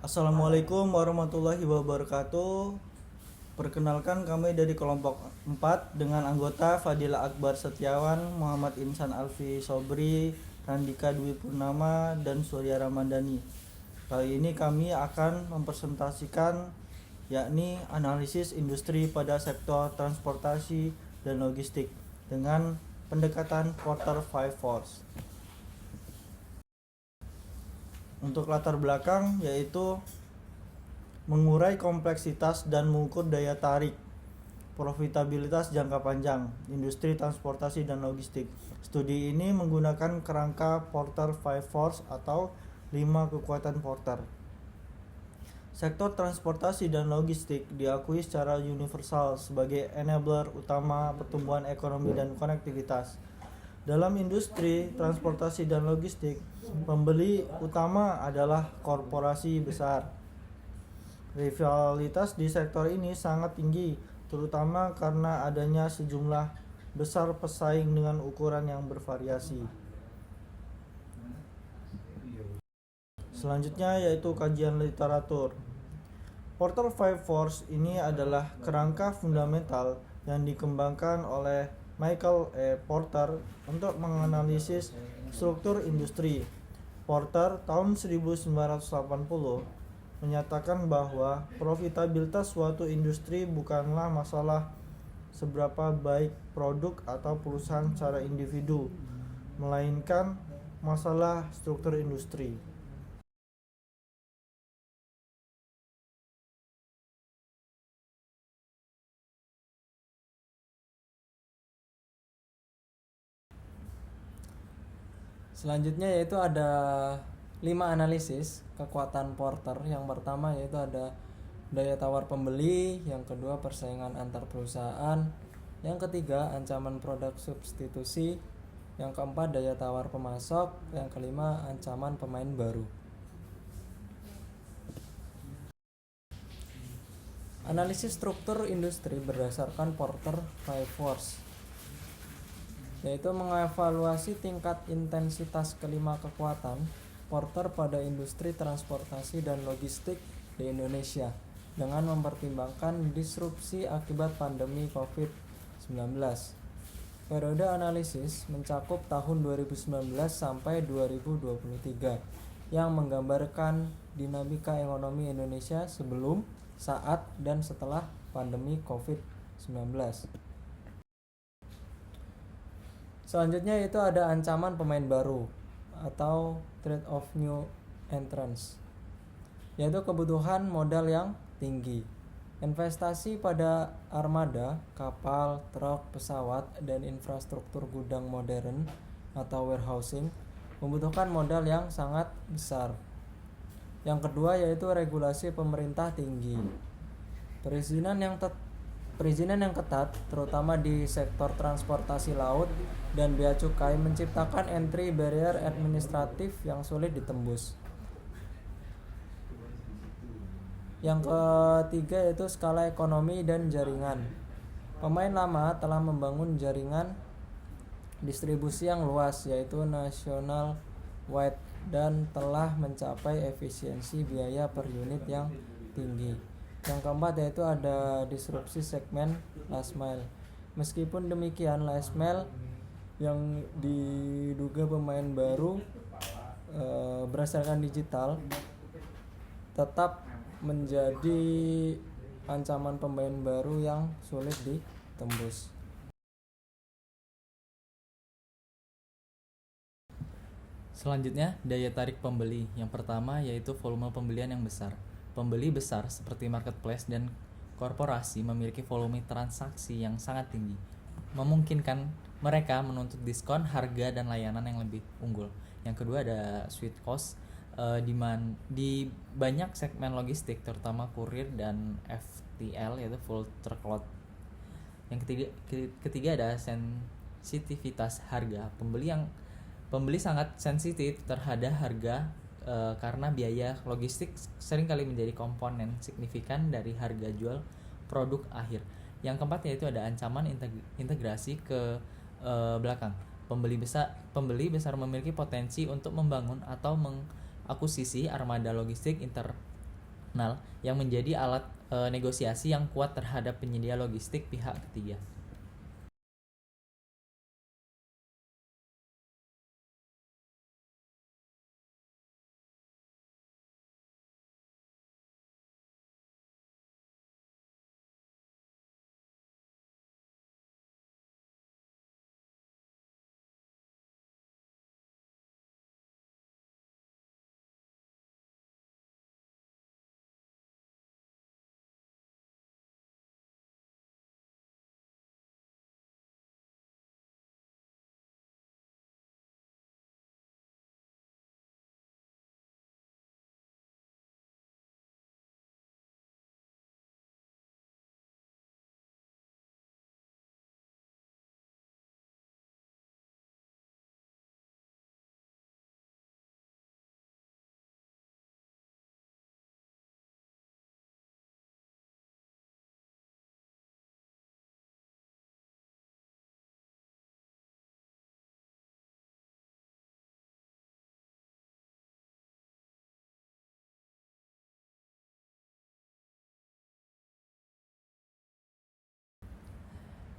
Assalamualaikum warahmatullahi wabarakatuh. Perkenalkan kami dari kelompok 4 dengan anggota Fadila Akbar Setiawan, Muhammad Insan Alfi Sobri, Randika Dwi Purnama, dan Surya Ramadhani. Kali ini kami akan mempresentasikan yakni analisis industri pada sektor transportasi dan logistik dengan pendekatan Porter 5 Force. Untuk latar belakang yaitu mengurai kompleksitas dan mengukur daya tarik profitabilitas jangka panjang industri transportasi dan logistik. Studi ini menggunakan kerangka Porter 5 Force atau 5 kekuatan Porter. Sektor transportasi dan logistik diakui secara universal sebagai enabler utama pertumbuhan ekonomi dan konektivitas. Dalam industri transportasi dan logistik, pembeli utama adalah korporasi besar. Rivalitas di sektor ini sangat tinggi, terutama karena adanya sejumlah besar pesaing dengan ukuran yang bervariasi. Selanjutnya yaitu kajian literatur. Porter 5 Force ini adalah kerangka fundamental yang dikembangkan oleh Michael E. Porter untuk menganalisis struktur industri. Porter tahun 1980 menyatakan bahwa profitabilitas suatu industri bukanlah masalah seberapa baik produk atau perusahaan secara individu, melainkan masalah struktur industri. Selanjutnya yaitu ada 5 analisis kekuatan Porter. Yang pertama yaitu ada daya tawar pembeli, yang kedua persaingan antar perusahaan, yang ketiga ancaman produk substitusi, yang keempat daya tawar pemasok, yang kelima ancaman pemain baru. Analisis struktur industri berdasarkan Porter 5 Force yaitu mengevaluasi tingkat intensitas kelima kekuatan Porter pada industri transportasi dan logistik di Indonesia dengan mempertimbangkan disrupsi akibat pandemi COVID-19. Periode analisis mencakup tahun 2019 sampai 2023 yang menggambarkan dinamika ekonomi Indonesia sebelum, saat, dan setelah pandemi COVID-19. Selanjutnya itu ada ancaman pemain baru atau threat of new entrants, yaitu kebutuhan modal yang tinggi. Investasi pada armada, kapal, truk, pesawat, dan infrastruktur gudang modern atau warehousing membutuhkan modal yang sangat besar. Yang kedua yaitu regulasi pemerintah tinggi. Perizinan yang ketat terutama di sektor transportasi laut dan bea cukai menciptakan entry barrier administratif yang sulit ditembus. Yang ketiga yaitu skala ekonomi dan jaringan. Pemain lama telah membangun jaringan distribusi yang luas yaitu national wide dan telah mencapai efisiensi biaya per unit yang tinggi. Yang keempat yaitu ada disrupsi segmen last mile. Meskipun demikian, last mile yang diduga pemain baru berdasarkan digital tetap menjadi ancaman pemain baru yang sulit ditembus. Selanjutnya, daya tarik pembeli. Yang pertama yaitu volume pembelian yang besar. Pembeli besar seperti marketplace dan korporasi memiliki volume transaksi yang sangat tinggi, memungkinkan mereka menuntut diskon, harga, dan layanan yang lebih unggul. Yang kedua ada sweet cost, di banyak segmen logistik terutama kurir dan FTL yaitu full truckload. Yang ketiga ada sensitivitas harga. Pembeli sangat sensitif terhadap harga karena biaya logistik seringkali menjadi komponen signifikan dari harga jual produk akhir. Yang keempat yaitu ada ancaman integrasi ke belakang. Pembeli besar memiliki potensi untuk membangun atau mengakuisisi armada logistik eksternal yang menjadi alat negosiasi yang kuat terhadap penyedia logistik pihak ketiga.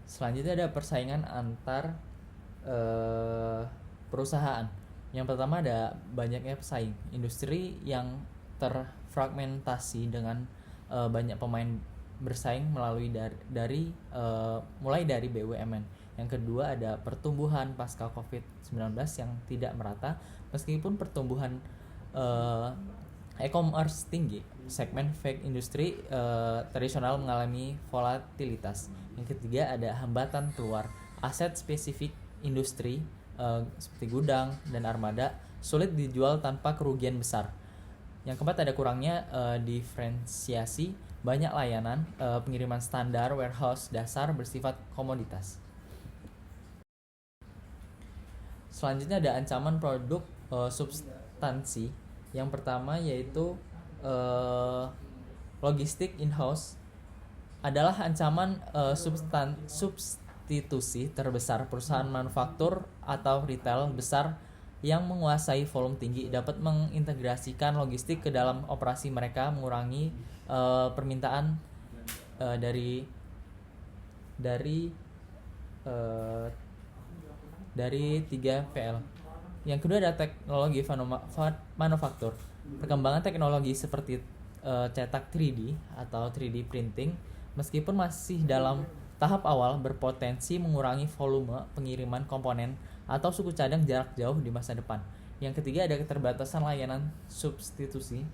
Selanjutnya ada persaingan antar perusahaan. Yang pertama ada banyaknya pesaing. Industri yang terfragmentasi dengan banyak pemain bersaing melalui mulai dari BUMN. Yang kedua ada pertumbuhan pasca COVID-19 yang tidak merata meskipun pertumbuhan e-commerce tinggi. Segmen fake industri tradisional mengalami volatilitas. Yang ketiga ada hambatan keluar. Aset spesifik industri seperti gudang dan armada sulit dijual tanpa kerugian besar. Yang keempat ada kurangnya diferensiasi. Banyak layanan pengiriman standar warehouse dasar bersifat komoditas. Selanjutnya ada ancaman produk substansi. Yang pertama yaitu logistik in-house adalah ancaman substitusi terbesar. Perusahaan manufaktur atau retail besar yang menguasai volume tinggi dapat mengintegrasikan logistik ke dalam operasi mereka, mengurangi permintaan dari 3PL. Yang kedua ada teknologi manufaktur. Perkembangan teknologi seperti cetak 3D atau 3D printing meskipun masih dalam tahap awal berpotensi mengurangi volume pengiriman komponen atau suku cadang jarak jauh di masa depan. Yang ketiga ada keterbatasan layanan substitusi.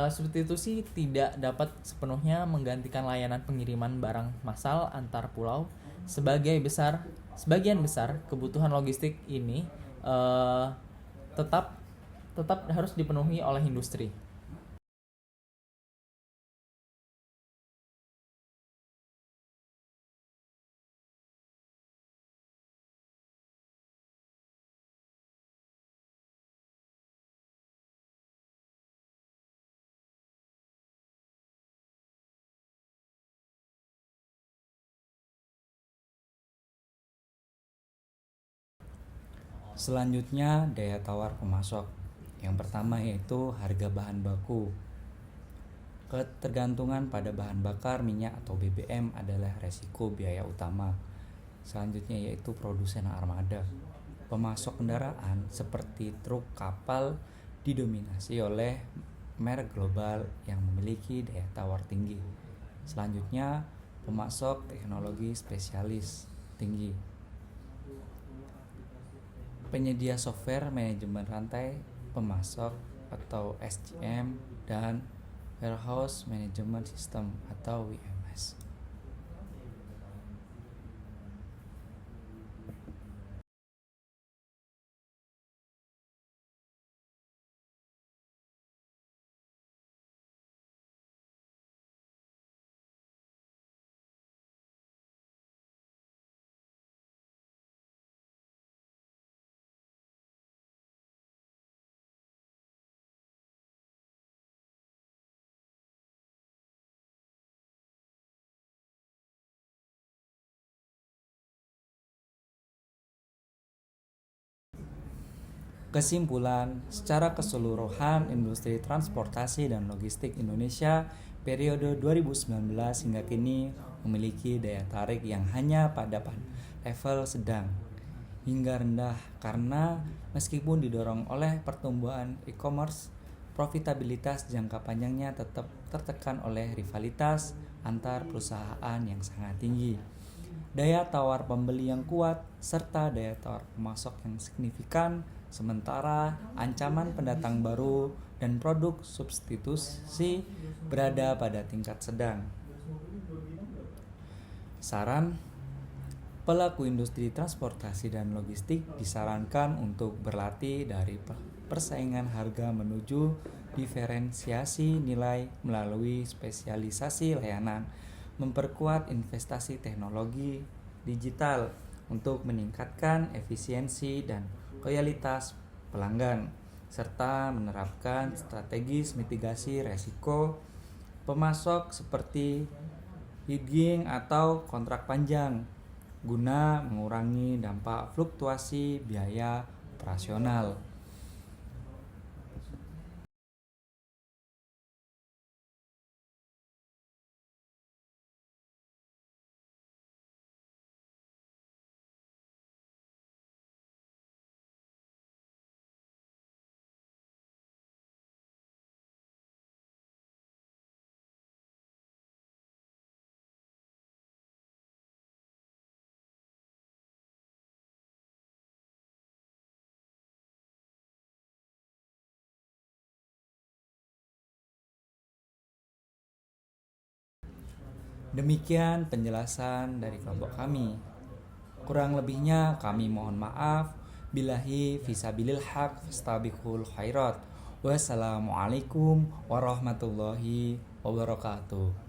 Substitusi tidak dapat sepenuhnya menggantikan layanan pengiriman barang massal antar pulau. Sebagian besar kebutuhan logistik ini tetap harus dipenuhi oleh industri. Selanjutnya daya tawar pemasok. Yang pertama yaitu harga bahan baku. Ketergantungan pada bahan bakar minyak atau BBM adalah resiko biaya utama. Selanjutnya yaitu produsen armada. Pemasok kendaraan seperti truk, kapal didominasi oleh merek global yang memiliki daya tawar tinggi. Selanjutnya pemasok teknologi spesialis tinggi. Penyedia software manajemen rantai pemasok atau SCM dan warehouse management system atau WMS. Kesimpulan, secara keseluruhan industri transportasi dan logistik Indonesia periode 2019 hingga kini memiliki daya tarik yang hanya pada level sedang hingga rendah karena meskipun didorong oleh pertumbuhan e-commerce, profitabilitas jangka panjangnya tetap tertekan oleh rivalitas antar perusahaan yang sangat tinggi, daya tawar pembeli yang kuat, serta daya tawar pemasok yang signifikan, sementara ancaman pendatang baru dan produk substitusi berada pada tingkat sedang. Saran, pelaku industri transportasi dan logistik disarankan untuk berlatih dari persaingan harga menuju diferensiasi nilai melalui spesialisasi layanan, memperkuat investasi teknologi digital untuk meningkatkan efisiensi dan loyalitas pelanggan, serta menerapkan strategi mitigasi resiko pemasok seperti hedging atau kontrak panjang guna mengurangi dampak fluktuasi biaya operasional. Demikian penjelasan dari kelompok kami. Kurang lebihnya kami mohon maaf. Billahi fisabilil haq fastabiqul khairat. Wassalamualaikum warahmatullahi wabarakatuh.